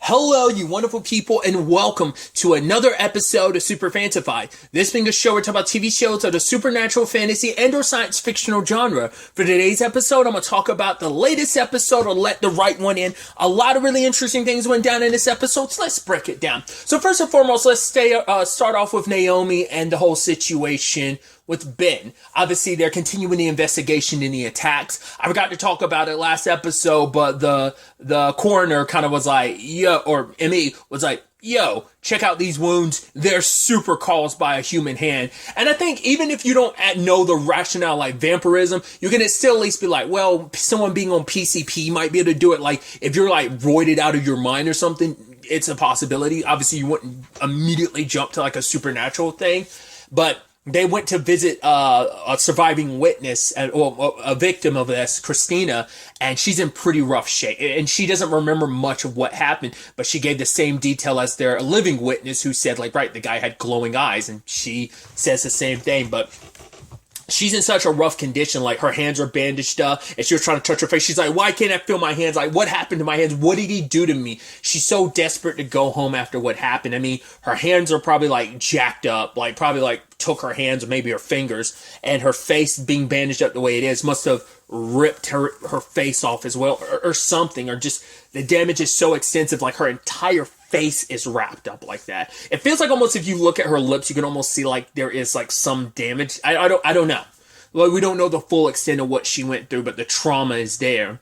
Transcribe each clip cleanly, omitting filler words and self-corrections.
Hello, you wonderful people, and welcome to another episode of Super-Fanta-Fi. This being a show where we talk about TV shows of the supernatural, fantasy, and or science fictional genre. For today's episode, I'm going to talk about the latest episode of Let the Right One In. A lot of really interesting things went down in this episode, so let's break it down. So first and foremost, let's start off with Naomi and the whole situation with Ben. Obviously, they're continuing the investigation in the attacks. I forgot to talk about it last episode, but the coroner kind of was like, yo, or ME was like, yo, check out these wounds. They're super caused by a human hand. And I think even if you don't know the rationale like vampirism, you can still at least be like, well, someone being on PCP might be able to do it. Like, if you're like roided out of your mind or something, it's a possibility. Obviously, you wouldn't immediately jump to like a supernatural thing, but they went to visit a surviving witness, or a victim of this, Christina, and she's in pretty rough shape. And she doesn't remember much of what happened, but she gave the same detail as their living witness who said, like, right, the guy had glowing eyes, and she says the same thing, but she's in such a rough condition, like her hands are bandaged up, and she was trying to touch her face. She's like, why can't I feel my hands? Like, what happened to my hands? What did he do to me? She's so desperate to go home after what happened. I mean, her hands are probably like jacked up, like probably like took her hands or maybe her fingers, and her face being bandaged up the way it is must have ripped her face off as well, or something, or just the damage is so extensive, like her entire face is wrapped up like that. It feels like almost if you look at her lips, you can almost see like there is like some damage. I don't know. Well, we don't know the full extent of what she went through, but the trauma is there.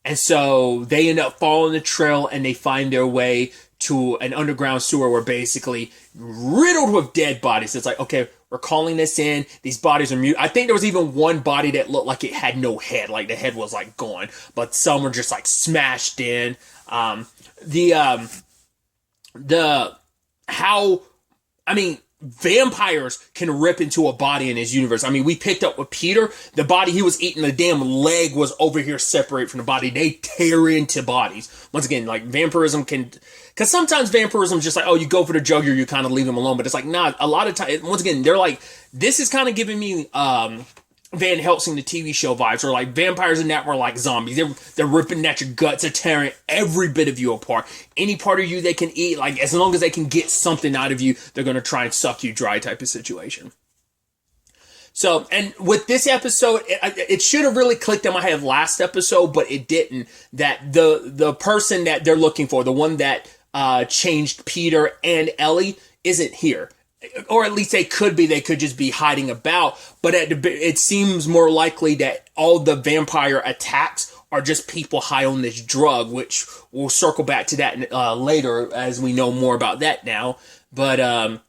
And so they end up following the trail, and they find their way to an underground sewer where basically riddled with dead bodies. It's like, okay, we're calling this in. These bodies are mute. I think there was even one body that looked like it had no head, like the head was like gone, but some were just like smashed in. Vampires can rip into a body in his universe. I mean, we picked up with Peter, the body he was eating, the damn leg was over here separate from the body. They tear into bodies. Once again, like vampirism can, because sometimes vampirism is just like, oh, you go for the jugular, you kind of leave them alone. But it's like, nah, a lot of times, once again, they're like, this is kind of giving me, Van Helsing, the TV show vibes, or like vampires in that were like zombies. They're ripping at your guts, they're tearing every bit of you apart. Any part of you they can eat, like as long as they can get something out of you, they're gonna try and suck you dry type of situation. So, and with this episode, it should have really clicked in my head last episode, but it didn't. That the person that they're looking for, the one that changed Peter and Ellie, isn't here. Or at least they could just be hiding about, but it seems more likely that all the vampire attacks are just people high on this drug, which we'll circle back to that later as we know more about that now. But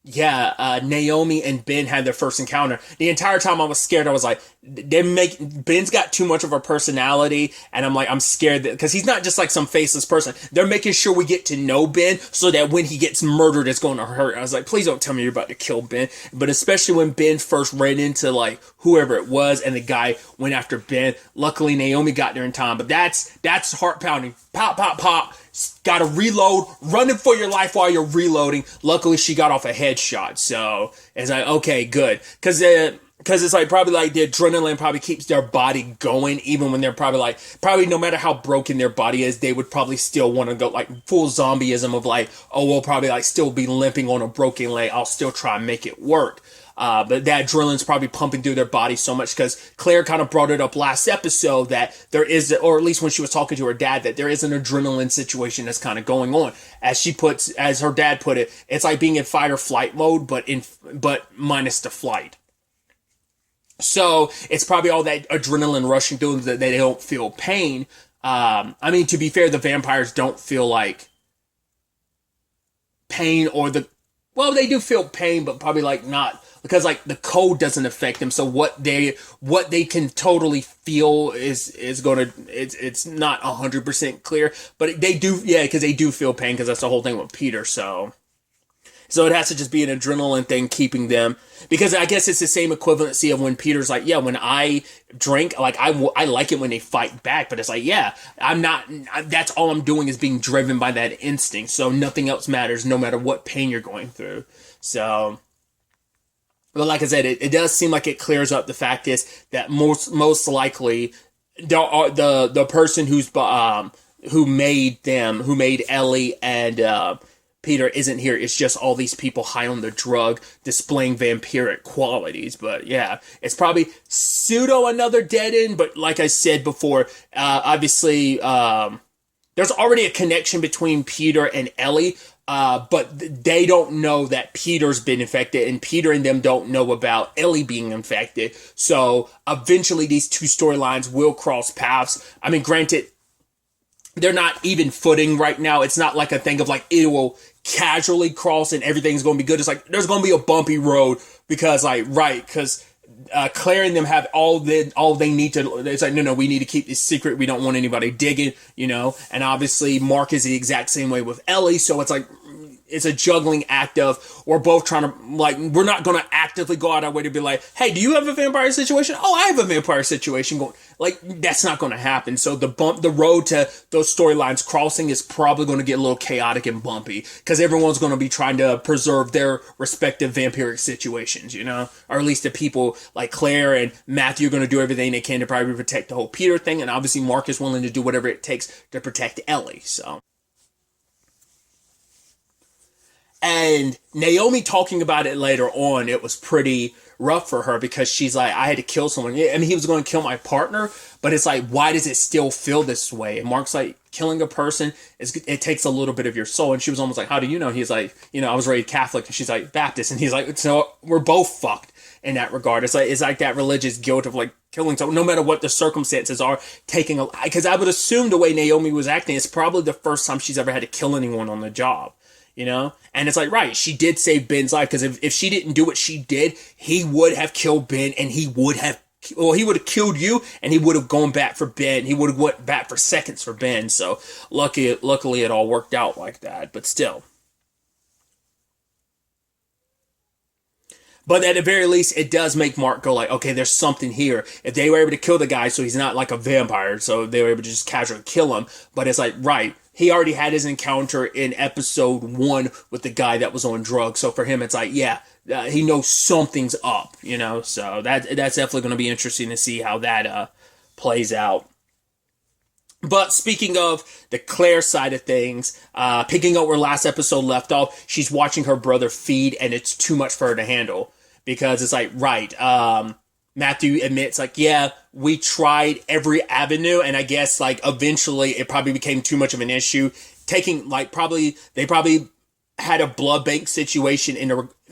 Naomi and Ben had their first encounter. The entire time I was scared. I was like, Ben's got too much of a personality, and I'm scared because he's not just like some faceless person. They're making sure we get to know Ben so that when he gets murdered, it's going to hurt. I was like, please don't tell me you're about to kill Ben. But especially when Ben first ran into like whoever it was, and the guy went after Ben. Luckily, Naomi got there in time, but that's heart pounding. Pop, pop, pop. Gotta reload, running for your life while you're reloading. Luckily, she got off a headshot, so it's like, okay, good. Because it's like probably like the adrenaline probably keeps their body going, even when they're probably no matter how broken their body is, they would probably still want to go like full zombieism of like, oh, we'll probably like still be limping on a broken leg. I'll still try and make it work. But that adrenaline's probably pumping through their body so much because Claire kind of brought it up last episode that there is, or at least when she was talking to her dad, that there is an adrenaline situation that's kind of going on. As her dad put it, it's like being in fight or flight mode, but minus the flight. So it's probably all that adrenaline rushing through them that they don't feel pain. To be fair, the vampires don't feel like pain they do feel pain, but probably like not, because like the cold doesn't affect them. So what they can totally feel is it's not 100% clear, but they do, because they do feel pain, because that's the whole thing with Peter. So it has to just be an adrenaline thing keeping them, because I guess it's the same equivalency of when Peter's like, when I drink, like I like it when they fight back, but it's like, that's all I'm doing is being driven by that instinct. So nothing else matters, no matter what pain you're going through. So, but like I said, it does seem like it clears up. The fact is that most likely the person who's who made them, who made Ellie and Peter isn't here. It's just all these people high on the drug displaying vampiric qualities. But yeah, it's probably pseudo another dead end. But like I said before, obviously there's already a connection between Peter and Ellie. But they don't know that Peter's been infected, and Peter and them don't know about Ellie being infected. So eventually these two storylines will cross paths. I mean, granted, they're not even footing right now. It's not like a thing of like it will casually cross and everything's going to be good. It's like there's going to be a bumpy road because Claire and them have all they need to. It's like no, we need to keep this secret. We don't want anybody digging, And obviously Mark is the exact same way with Ellie. So it's like it's a juggling act of we're both trying to we're not going to actively go out our way to be like, hey, do you have a vampire situation? Oh, I have a vampire situation going. That's not going to happen. So the road to those storylines crossing is probably going to get a little chaotic and bumpy because everyone's going to be trying to preserve their respective vampiric situations, or at least the people like Claire and Matthew are going to do everything they can to probably protect the whole Peter thing, and obviously Mark is willing to do whatever it takes to protect Ellie. So. And Naomi talking about it later on, it was pretty rough for her because she's like, I had to kill someone. I mean, he was going to kill my partner, but it's like, why does it still feel this way? And Mark's like, killing a person, it takes a little bit of your soul. And she was almost like, how do you know? He's like, I was raised Catholic. And she's like, Baptist. And he's like, so we're both fucked in that regard. It's like that religious guilt of like killing someone, no matter what the circumstances are, because I would assume the way Naomi was acting, it's probably the first time she's ever had to kill anyone on the job. And it's like, right, she did save Ben's life because if she didn't do what she did, he would have killed Ben and he would have killed you and he would have gone back for Ben. He would have went back for seconds for Ben. So luckily it all worked out like that, but still. But at the very least, it does make Mark go like, okay, there's something here. If they were able to kill the guy, so he's not like a vampire, so they were able to just casually kill him. But it's like, right, he already had his encounter in episode 1 with the guy that was on drugs. So for him, it's like, yeah, he knows something's up, So that's definitely going to be interesting to see how that plays out. But speaking of the Claire side of things, picking up where last episode left off, she's watching her brother feed, and it's too much for her to handle. Because it's like, right, Matthew admits, like, yeah, we tried every avenue, and I guess, like, eventually it probably became too much of an issue. They probably had a blood bank situation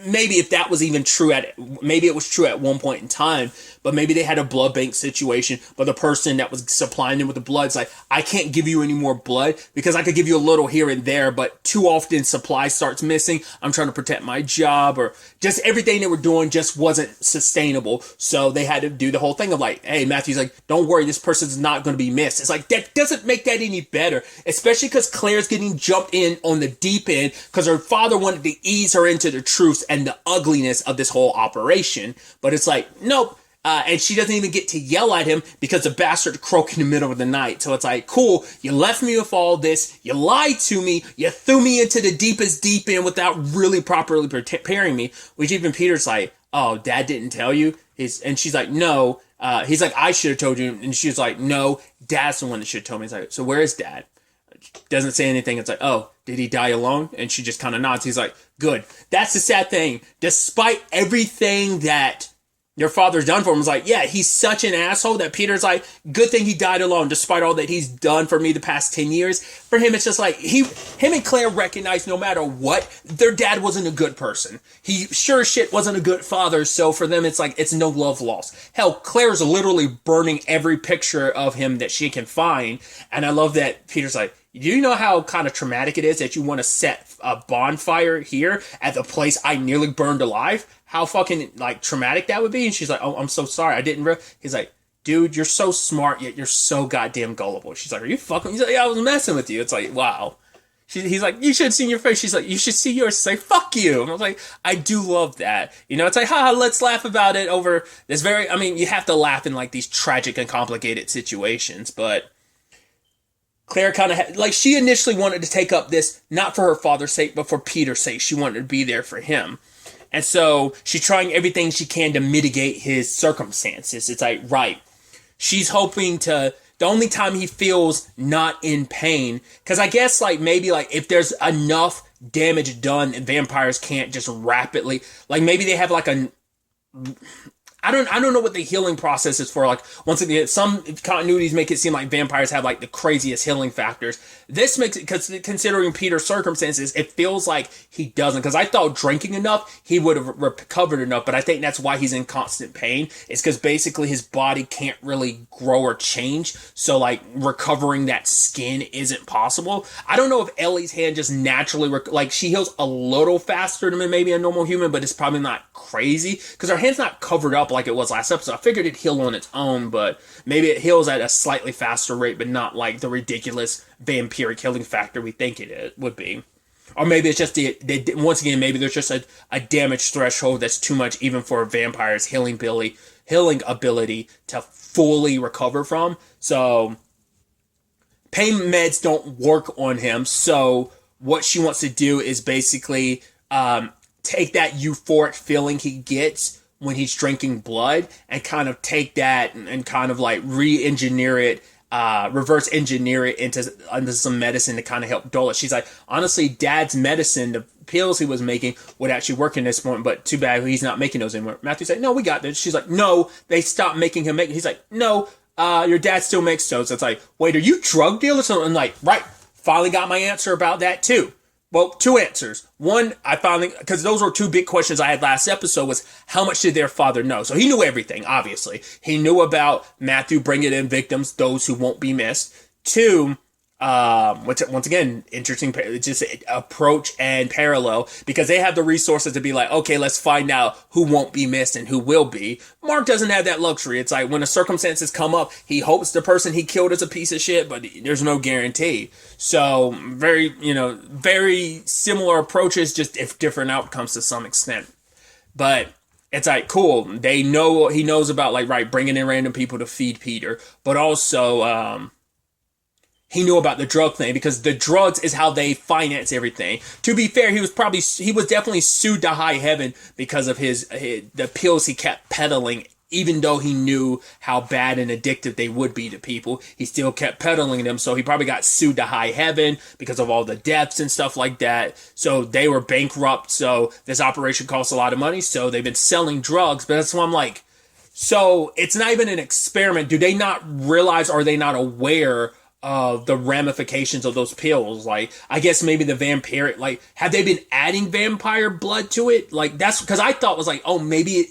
maybe if that was even true maybe it was true at one point in time, but maybe they had a blood bank situation, but the person that was supplying them with the blood's like, I can't give you any more blood because I could give you a little here and there, but too often supply starts missing. I'm trying to protect my job, or just everything they were doing just wasn't sustainable. So they had to do the whole thing of like, hey, Matthew's like, don't worry, this person's not going to be missed. It's like, that doesn't make that any better, especially because Claire's getting jumped in on the deep end because her father wanted to ease her into the truth and the ugliness of this whole operation. But it's like, nope. And she doesn't even get to yell at him because the bastard croaked in the middle of the night. So it's like, cool, you left me with all this, you lied to me, you threw me into the deepest deep end without really properly preparing me, which even Peter's like, oh, Dad didn't tell you? And she's like, no. He's like, I should have told you. And she's like, no, Dad's the one that should have told me. It's like, so where is Dad? Doesn't say anything. It's like, oh, did he die alone? And she just kind of nods. He's like, good. That's the sad thing. Despite everything that your father's done for him, it's like, yeah, he's such an asshole that Peter's like, good thing he died alone, despite all that he's done for me the past 10 years. For him, it's just like, him and Claire recognize no matter what, their dad wasn't a good person. He sure as shit wasn't a good father, so for them, it's like, it's no love lost. Hell, Claire's literally burning every picture of him that she can find, and I love that Peter's like, do you know how kind of traumatic it is that you want to set a bonfire here at the place I nearly burned alive? How fucking, like, traumatic that would be? And she's like, oh, I'm so sorry. I didn't He's like, dude, you're so smart, yet you're so goddamn gullible. She's like, are you fucking... He's like, yeah, I was messing with you. It's like, wow. He's like, you should have seen your face. She's like, you should see yours. It's like, fuck you. And I was like, I do love that. It's like, haha, let's laugh about it over this you have to laugh in, like, these tragic and complicated situations, but... Claire kind of she initially wanted to take up this, not for her father's sake, but for Peter's sake. She wanted to be there for him. And so she's trying everything she can to mitigate his circumstances. It's like, right. She's hoping to the only time he feels not in pain, because I guess like maybe like if there's enough damage done, vampires can't just rapidly, like maybe they have like a, I don't know what the healing process is for. Like, once again, some continuities make it seem like vampires have like the craziest healing factors. This makes it, because considering Peter's circumstances, it feels like he doesn't. Because I thought drinking enough, he would have recovered enough. But I think that's why he's in constant pain. It's because basically his body can't really grow or change. So like recovering that skin isn't possible. I don't know if Ellie's hand just naturally, like she heals a little faster than maybe a normal human, but it's probably not crazy. Because her hand's not covered up like it was last episode. I figured it'd heal on its own, but maybe it heals at a slightly faster rate, but not like the ridiculous vampiric healing factor we think it would be. Or maybe it's just once again, maybe there's just a damage threshold that's too much even for a vampire's healing ability to fully recover from. So pain meds don't work on him. So what she wants to do is basically take that euphoric feeling he gets when he's drinking blood and kind of take that and kind of like re-engineer it, reverse engineer it into some medicine to kind of help dull it. She's like, honestly, Dad's medicine, the pills he was making would actually work in this point, but too bad he's not making those anymore. Matthew's like, no, we got this. She's like, no, they stopped making him make. He's like, no, your dad still makes those. It's like, wait, are you drug dealers? And I'm like, right, finally got my answer about that too. Well, two answers. One, I finally, because those were two big questions I had last episode, was how much did their father know? So he knew everything, obviously. He knew about Matthew bringing in victims, those who won't be missed. Two, which once again, interesting, just approach and parallel, because they have the resources to be like, okay, let's find out who won't be missed and who will be. Mark doesn't have that luxury. It's like when the circumstances come up, he hopes the person he killed is a piece of shit, but there's no guarantee. So very similar approaches, just if different outcomes to some extent. But it's like, cool. They know, he knows about like, right, bringing in random people to feed Peter, but also, he knew about the drug thing because the drugs is how they finance everything. To be fair, he was definitely sued to high heaven because of the pills he kept peddling. Even though he knew how bad and addictive they would be to people, he still kept peddling them. So he probably got sued to high heaven because of all the deaths and stuff like that. So they were bankrupt. So this operation costs a lot of money. So they've been selling drugs. But that's why I'm like, so it's not even an experiment. Do they not realize, are they not aware of the ramifications of those pills? Like, I guess maybe the vampire, like, have they been adding vampire blood to it? Like, that's because I thought was like, oh, maybe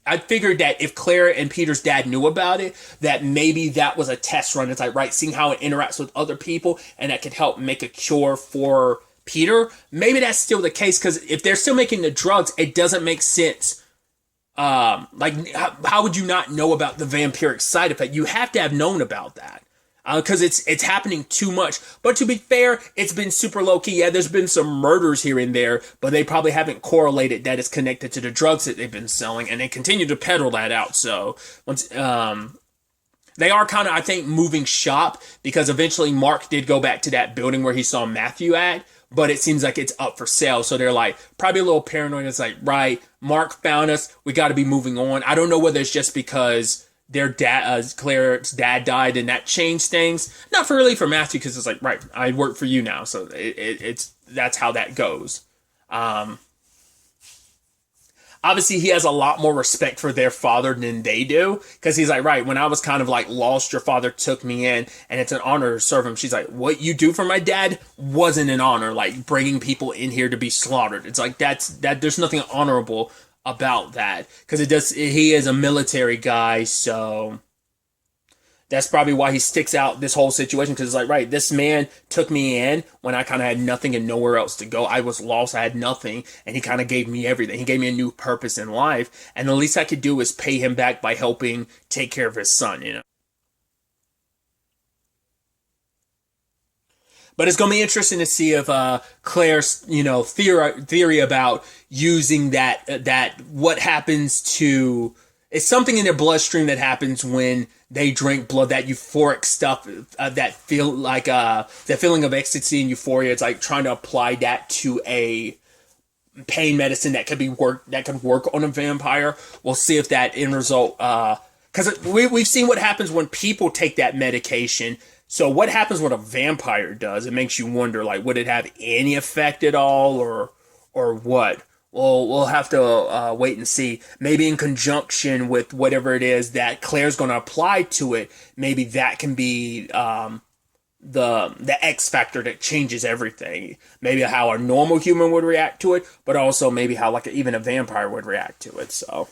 I figured that if Claire and Peter's dad knew about it, that maybe that was a test run. It's like, right, seeing how it interacts with other people and that could help make a cure for Peter. Maybe that's still the case, because if they're still making the drugs, it doesn't make sense. Like, how would you not know about the vampiric side effect? You have to have known about that. Because it's happening too much. But to be fair, it's been super low-key. Yeah, there's been some murders here and there, but they probably haven't correlated that it's connected to the drugs that they've been selling, and they continue to peddle that out. So, once they are kind of, I think, moving shop, because eventually Mark did go back to that building where he saw Matthew at, but it seems like it's up for sale. So they're like, probably a little paranoid. It's like, right, Mark found us. We got to be moving on. I don't know whether it's just because their dad, Claire's dad died, and that changed things. Not for really for Matthew, because it's like, right, I work for you now, so it's that's how that goes. Obviously, he has a lot more respect for their father than they do, because he's like, right, when I was kind of like lost, your father took me in, and it's an honor to serve him. She's like, what you do for my dad wasn't an honor, like bringing people in here to be slaughtered. It's like that. There's nothing honorable about that, because he is a military guy, so that's probably why he sticks out this whole situation, because it's like, right, this man took me in when I kind of had nothing and nowhere else to go. I was lost, I had nothing, and he kind of gave me everything. He gave me a new purpose in life, and the least I could do is pay him back by helping take care of his son, you know. But it's going to be interesting to see if Claire's, theory about using that what happens to, it's something in their bloodstream that happens when they drink blood, that euphoric stuff, that feel like the feeling of ecstasy and euphoria. It's like trying to apply that to a pain medicine that could work on a vampire. We'll see if that end result because we've seen what happens when people take that medication. So what happens when a vampire does? It makes you wonder, like, would it have any effect at all, or what? Well, we'll have to wait and see. Maybe in conjunction with whatever it is that Claire's going to apply to it, maybe that can be the X factor that changes everything. Maybe how a normal human would react to it, but also maybe how like even a vampire would react to it. So,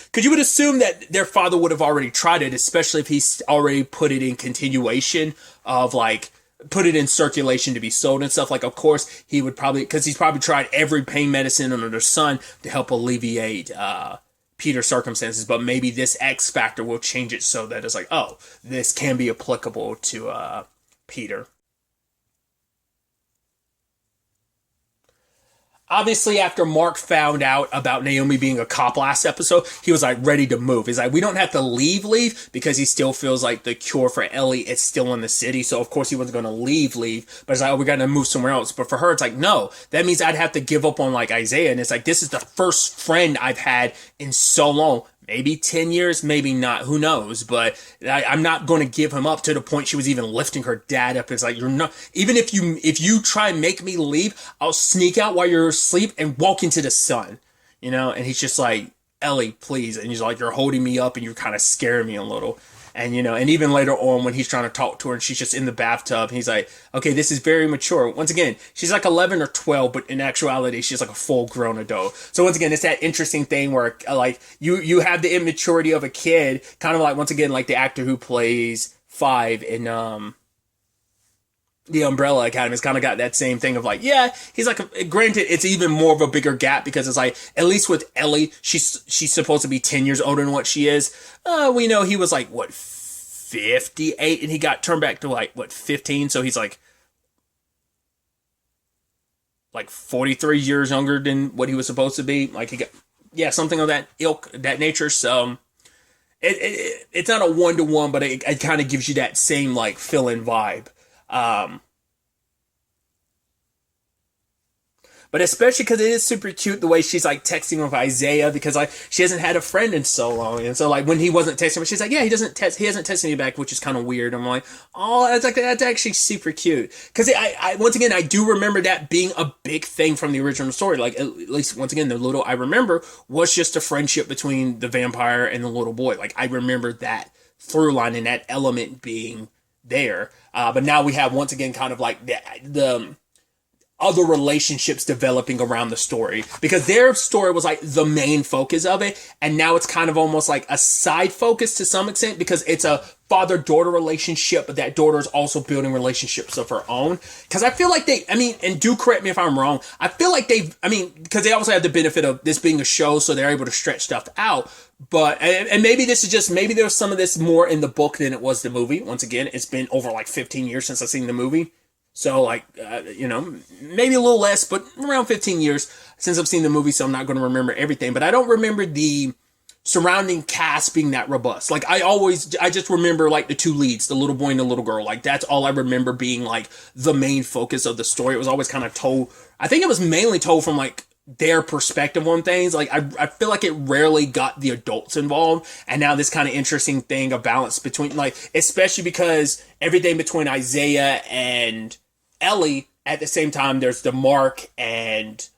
because you would assume that their father would have already tried it, especially if he's already put it in continuation of like put it in circulation to be sold and stuff. Like, of course, he would probably, because he's probably tried every pain medicine under the sun to help alleviate Peter's circumstances. But maybe this X factor will change it so that it's like, oh, this can be applicable to Peter. Obviously, after Mark found out about Naomi being a cop last episode, he was like ready to move. He's like, we don't have to leave, because he still feels like the cure for Ellie is still in the city. So of course he wasn't going to leave. But it's like, oh, we got to move somewhere else. But for her, it's like, no, that means I'd have to give up on like Isaiah. And it's like, this is the first friend I've had in so long. Maybe 10 years, maybe not. Who knows? But I'm not going to give him up to the point she was even lifting her dad up. It's like, you're not, even if you try and make me leave, I'll sneak out while you're asleep and walk into the sun, you know? And he's just like, Ellie, please. And he's like, you're holding me up and you're kind of scaring me a little. And, you know, and even later on when he's trying to talk to her and she's just in the bathtub, he's like, okay, this is very mature. Once again, she's like 11 or 12, but in actuality, she's like a full grown adult. So once again, it's that interesting thing where like you have the immaturity of a kid, kind of like, once again, like the actor who plays Five in, the Umbrella Academy has kind of got that same thing of like, yeah, he's like, granted, it's even more of a bigger gap because it's like, at least with Ellie, she's supposed to be 10 years older than what she is. We know he was like, what, 58 and he got turned back to like, what, 15. So he's like 43 years younger than what he was supposed to be. Like he got, yeah, something of that ilk, that nature. So it's not a 1-to-1, but it kind of gives you that same like fill-in vibe. But especially because it is super cute the way she's like texting with Isaiah, because like she hasn't had a friend in so long, and so like when he wasn't texting her, she's like, yeah, he hasn't texted me back, which is kind of weird. I'm like, oh, that's actually super cute, because I once again I do remember that being a big thing from the original story. Like at least once again the little I remember was just a friendship between the vampire and the little boy. Like I remember that through line and that element being there. But now we have once again kind of like the other relationships developing around the story, because their story was like the main focus of it, and now it's kind of almost like a side focus to some extent, because it's a father-daughter relationship, but that daughter is also building relationships of her own. Because I feel like and do correct me if I'm wrong, I feel like because they also have the benefit of this being a show, so they're able to stretch stuff out. But, and maybe this is just, maybe there's some of this more in the book than it was the movie. Once again, it's been over like 15 years since I've seen the movie. So like, maybe a little less, but around 15 years since I've seen the movie, so I'm not going to remember everything. But I don't remember the surrounding cast being that robust. Like I just remember like the two leads, the little boy and the little girl. Like that's all I remember being like the main focus of the story. It was always kind of told, I think it was mainly told from like their perspective on things. Like I feel like it rarely got the adults involved, and now this kind of interesting thing of balance between, like, especially because everything between Isaiah and Ellie at the same time, there's the Mark and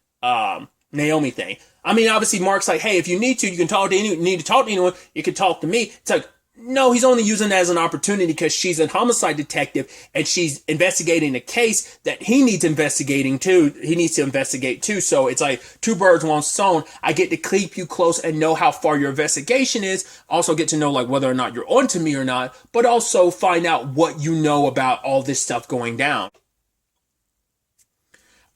Naomi thing. I mean, obviously Mark's like, hey, if you need to, you can talk to anyone. You need to talk to anyone, you can talk to me. It's like, no, he's only using that as an opportunity because she's a homicide detective and she's investigating a case that he needs investigating too. He needs to investigate too. So it's like two birds, one stone. I get to keep you close and know how far your investigation is. Also get to know like whether or not you're onto me or not, but also find out what you know about all this stuff going down.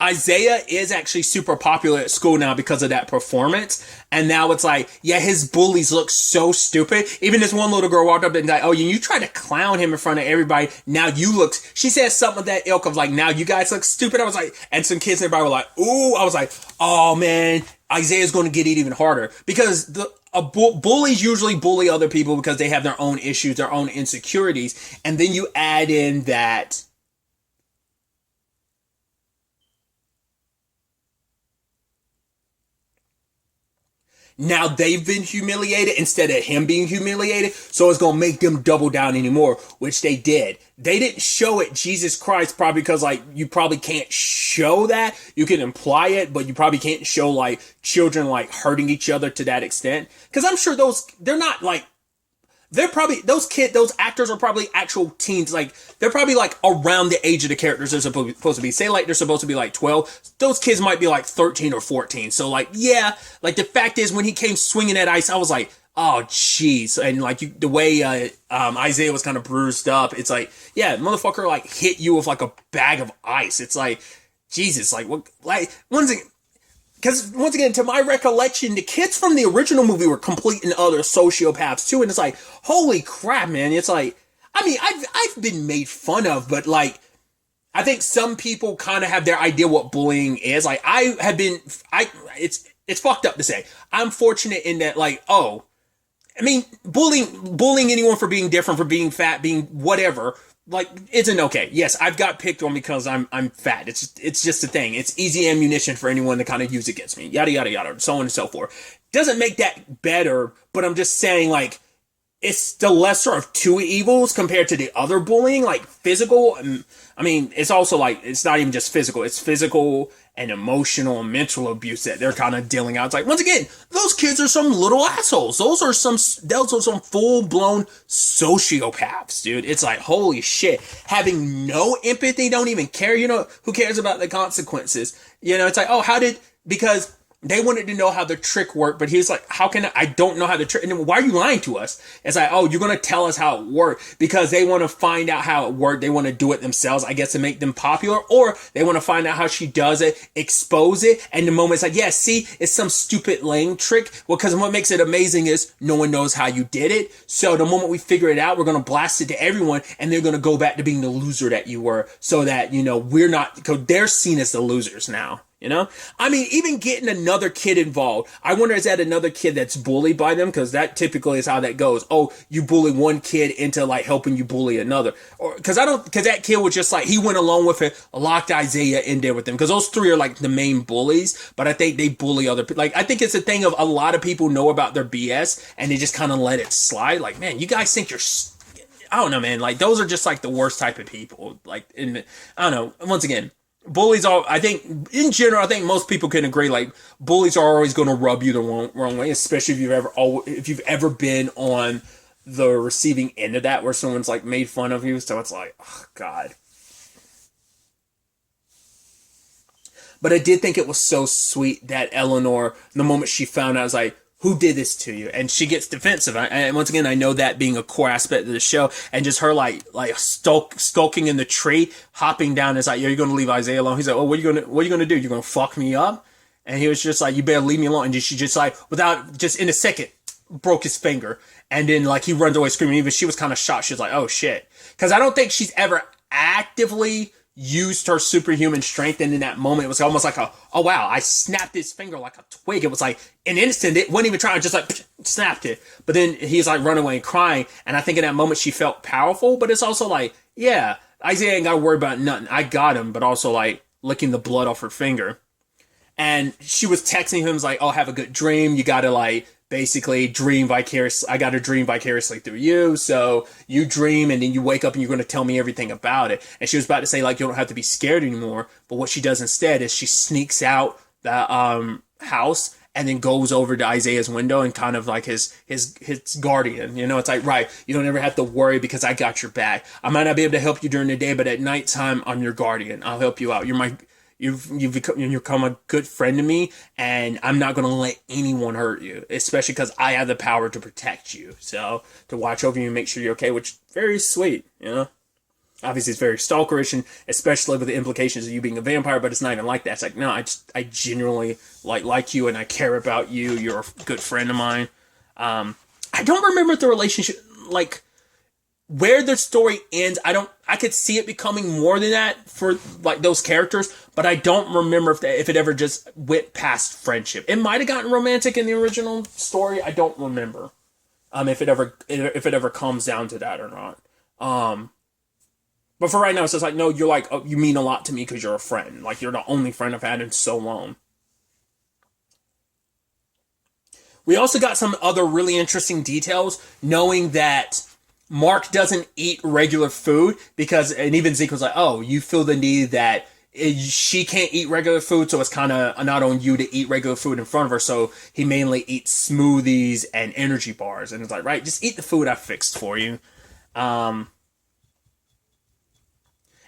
Isaiah is actually super popular at school now because of that performance. And now it's like, yeah, his bullies look so stupid. Even this one little girl walked up and like, oh, you try to clown him in front of everybody. Now you look, she said something of that ilk of like, now you guys look stupid. I was like, and some kids nearby were like, ooh, I was like, oh man, Isaiah's going to get it even harder, because bullies usually bully other people because they have their own issues, their own insecurities. And then you add in that now they've been humiliated instead of him being humiliated. So it's going to make them double down anymore, which they did. They didn't show it, Jesus Christ, probably because, like, you probably can't show that. You can imply it, but you probably can't show, like, children, like, hurting each other to that extent. Because I'm sure they're not, like, they're probably, those actors are probably actual teens. Like, they're probably like around the age of the characters they're supposed to be. Say like they're supposed to be like 12. Those kids might be like 13 or 14. So like, yeah, like the fact is when he came swinging at ice, I was like, oh jeez. And like the way Isaiah was kind of bruised up, it's like, yeah, motherfucker like hit you with like a bag of ice. It's like, Jesus, like what, like because once again, to my recollection, the kids from the original movie were complete and utter sociopaths too, and it's like, holy crap, man! It's like, I mean, I've been made fun of, but like, I think some people kind of have their idea what bullying is. Like, it's fucked up to say. I'm fortunate in that, like, oh, I mean, bullying anyone for being different, for being fat, being whatever. Like, isn't okay. Yes, I've got picked on because I'm fat. It's just a thing. It's easy ammunition for anyone to kind of use against me. Yada, yada, yada, so on and so forth. Doesn't make that better, but I'm just saying, like, it's the lesser of two evils compared to the other bullying, like physical. I mean, it's also like, it's not even just physical. It's physical and emotional and mental abuse that they're kind of dealing out. It's like, once again, those kids are some little assholes. Those are some full-blown sociopaths, dude. It's like, holy shit. Having no empathy, don't even care. You know, who cares about the consequences? You know, it's like, oh, because they wanted to know how the trick worked, but he was like, I don't know how the trick, and then why are you lying to us? It's like, oh, you're going to tell us how it worked because they want to find out how it worked. They want to do it themselves, I guess, to make them popular, or they want to find out how she does it, expose it, and the moment it's like, yeah, see, it's some stupid lame trick. Well, because what makes it amazing is no one knows how you did it. So the moment we figure it out, we're going to blast it to everyone, and they're going to go back to being the loser that you were, so that, you know, we're not, because they're seen as the losers now. You know, I mean, even getting another kid involved. I wonder, is that another kid that's bullied by them? Because that typically is how that goes. Oh, you bully one kid into like helping you bully another. Or because that kid was just like, he went along with it, locked Isaiah in there with them. Because those three are like the main bullies, but I think they bully other people. Like, I think it's a thing of a lot of people know about their BS and they just kind of let it slide. Like, man, you guys think you're, I don't know, man. Like, those are just like the worst type of people. Like, I don't know. Once again, bullies are, I think, in general, I think most people can agree, like, bullies are always going to rub you the wrong way, especially if you've ever been on the receiving end of that, where someone's, like, made fun of you, so it's like, oh, God. But I did think it was so sweet that Eleanor, the moment she found out, I was like, who did this to you? And she gets defensive. And once again, I know that being a core aspect of the show, and just her like skulking in the tree, hopping down. It's like, yeah, you're going to leave Isaiah alone. He's like, oh, what are you going to do? You're going to fuck me up? And he was just like, you better leave me alone. And she just like, without, just in a second, broke his finger. And then like he runs away screaming. Even she was kind of shocked. She was like, oh shit. Cause I don't think she's ever actively used her superhuman strength, and in that moment it was almost like oh wow, I snapped his finger like a twig. It was like an instant, it wasn't even trying, just like snapped it. But then he's like running away and crying, and I think in that moment she felt powerful. But it's also like, yeah, Isaiah ain't gotta worry about nothing, I got him. But also like licking the blood off her finger. And she was texting him like, oh, have a good dream, you gotta like basically dream vicariously. I got to dream vicariously through you. So you dream and then you wake up and you're going to tell me everything about it. And she was about to say like, you don't have to be scared anymore. But what she does instead is she sneaks out the house and then goes over to Isaiah's window and kind of like his guardian. You know, it's like, right, you don't ever have to worry because I got your back. I might not be able to help you during the day, but at nighttime I'm your guardian. I'll help you out. You've become a good friend to me, and I'm not going to let anyone hurt you, especially because I have the power to protect you. So, to watch over you and make sure you're okay, which is very sweet, you know? Obviously, it's very stalkerish, and especially with the implications of you being a vampire, but it's not even like that. It's like, no, I genuinely like you, and I care about you. You're a good friend of mine. I don't remember the relationship, like, where the story ends. I could see it becoming more than that for like those characters, but I don't remember if it ever just went past friendship. It might have gotten romantic in the original story. I don't remember if it ever comes down to that or not. But for right now, it's just like, no, you're like, oh, you mean a lot to me because you're a friend. Like, you're the only friend I've had in so long. We also got some other really interesting details, knowing that Mark doesn't eat regular food because, and even Zeke was like, oh, you feel the need that she can't eat regular food, so it's kind of not on you to eat regular food in front of her. So he mainly eats smoothies and energy bars. And it's like, right, just eat the food I fixed for you. Um,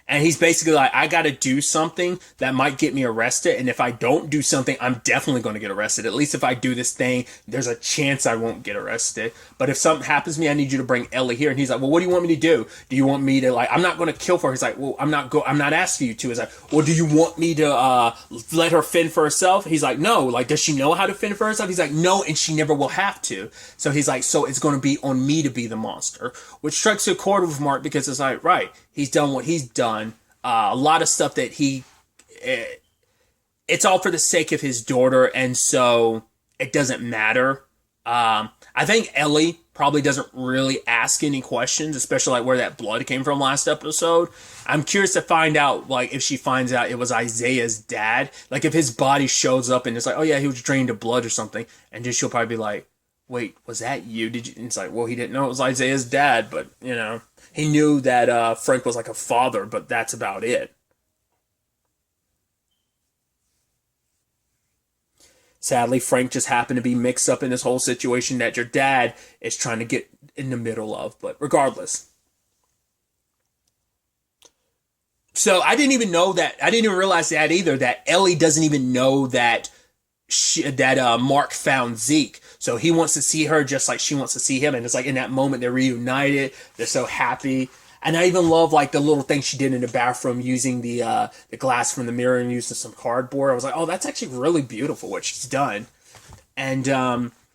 And he's basically like, I got to do something that might get me arrested. And if I don't do something, I'm definitely going to get arrested. At least if I do this thing, there's a chance I won't get arrested. But if something happens to me, I need you to bring Ellie here. And he's like, well, what do you want me to do? Do you want me to, like, I'm not going to kill for her. He's like, well, I'm not asking you to. He's like, well, do you want me to let her fend for herself? He's like, no. Like, does she know how to fend for herself? He's like, no, and she never will have to. So he's like, so it's going to be on me to be the monster. Which strikes a chord with Mark because it's like, right, he's done what he's done. A lot of stuff that it's all for the sake of his daughter, and so it doesn't matter. I think Ellie probably doesn't really ask any questions, especially like where that blood came from last episode. I'm curious to find out, like, if she finds out it was Isaiah's dad, like if his body shows up and it's like, oh yeah, he was drained of blood or something, and then she'll probably be like, wait, was that you? Did you? And it's like, well, he didn't know it was Isaiah's dad, but he knew that Frank was like a father, but that's about it. Sadly, Frank just happened to be mixed up in this whole situation that your dad is trying to get in the middle of. But regardless. So I didn't even know that. I didn't even realize that either, that Ellie doesn't even know that Mark found Zeke. So he wants to see her just like she wants to see him. And it's like in that moment they're reunited. They're so happy. And I even love like the little thing she did in the bathroom using the glass from the mirror and using some cardboard. I was like, oh, that's actually really beautiful what she's done. And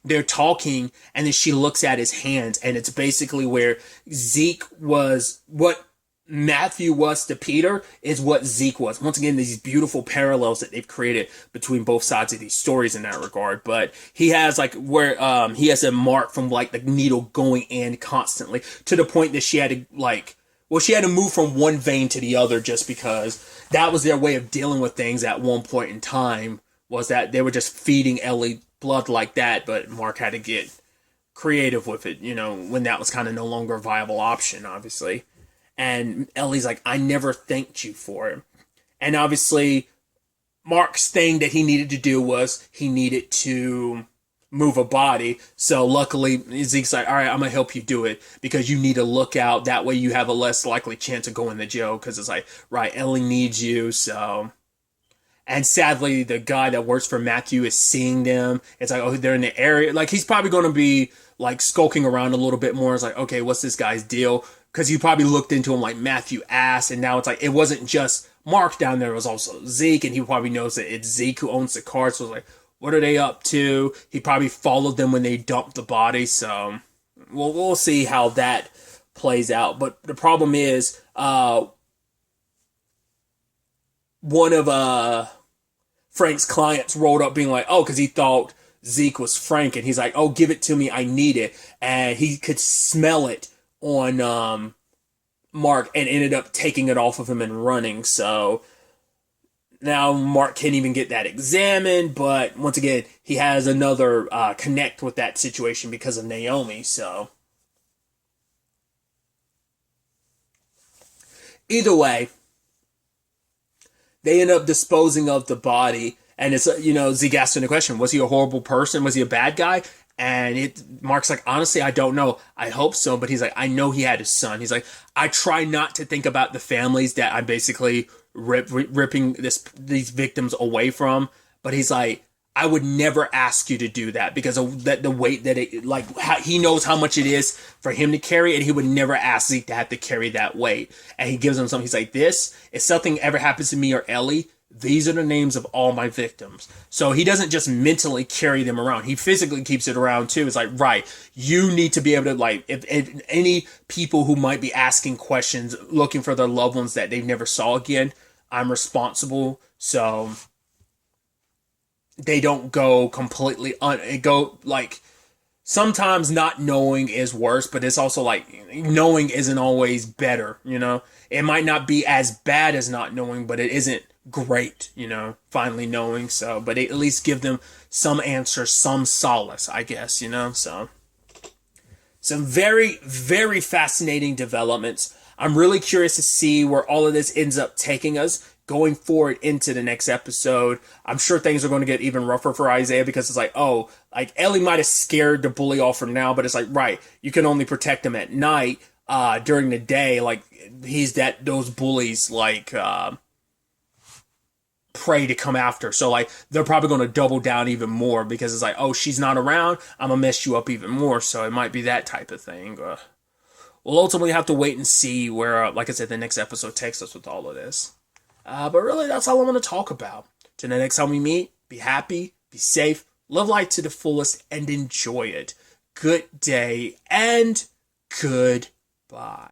they're talking, and then she looks at his hands, and it's basically where Zeke was, what Matthew was to Peter is what Zeke was. Once again, these beautiful parallels that they've created between both sides of these stories in that regard. But he has like where he has a mark from like the needle going in constantly to the point that she had to she had to move from one vein to the other just because that was their way of dealing with things at one point in time, was that they were just feeding Ellie blood like that, but Mark had to get creative with it, when that was kind of no longer a viable option, obviously. And Ellie's like, I never thanked you for it. And obviously, Mark's thing that he needed to do was he needed to move a body. So luckily, Zeke's like, all right, I'm going to help you do it because you need to look out. That way you have a less likely chance of going to jail because it's like, right, Ellie needs you. So, and sadly, the guy that works for Matthew is seeing them. It's like, oh, they're in the area. Like, he's probably going to be like skulking around a little bit more. It's like, okay, what's this guy's deal? Because you probably looked into him like Matthew asked, and now it's like, it wasn't just Mark down there, it was also Zeke, and he probably knows that it's Zeke who owns the car, so it's like, what are they up to? He probably followed them when they dumped the body, so we'll see how that plays out. But the problem is, one of Frank's clients rolled up being like, oh, because he thought Zeke was Frank, and he's like, oh, give it to me, I need it, and he could smell it on Mark and ended up taking it off of him and running. So now Mark can't even get that examined, but once again, he has another connect with that situation because of Naomi. So either way, they end up disposing of the body, and it's Zeke asking the question, was he a horrible person? Was he a bad guy? And Mark's like, honestly, I don't know. I hope so. But he's like, I know he had his son. He's like, I try not to think about the families that I'm basically ripping these victims away from. But he's like, I would never ask you to do that because of the weight that it, like, he knows how much it is for him to carry, and he would never ask Zeke to have to carry that weight. And he gives him something. He's like, this, if something ever happens to me or Ellie, these are the names of all my victims. So he doesn't just mentally carry them around. He physically keeps it around too. It's like, right, you need to be able to, like, if any people who might be asking questions, looking for their loved ones that they never saw again, I'm responsible. So they don't go completely sometimes not knowing is worse, but it's also like knowing isn't always better, you know? It might not be as bad as not knowing, but it isn't great, you know, finally knowing. So, but at least give them some answer, some solace, I guess, you know? So, some very, very fascinating developments. I'm really curious to see where all of this ends up taking us going forward into the next episode. I'm sure things are going to get even rougher for Isaiah because it's like, oh, like Ellie might have scared the bully off for now, but it's like, right, you can only protect him at night. During the day, like he's those bullies like prey to come after. So like they're probably going to double down even more because it's like, oh, she's not around, I'm gonna mess you up even more. So it might be that type of thing. We'll ultimately have to wait and see where, like I said, the next episode takes us with all of this. But really, that's all I want to talk about. Till the next time we meet, be happy, be safe, live life to the fullest, and enjoy it. Good day and goodbye.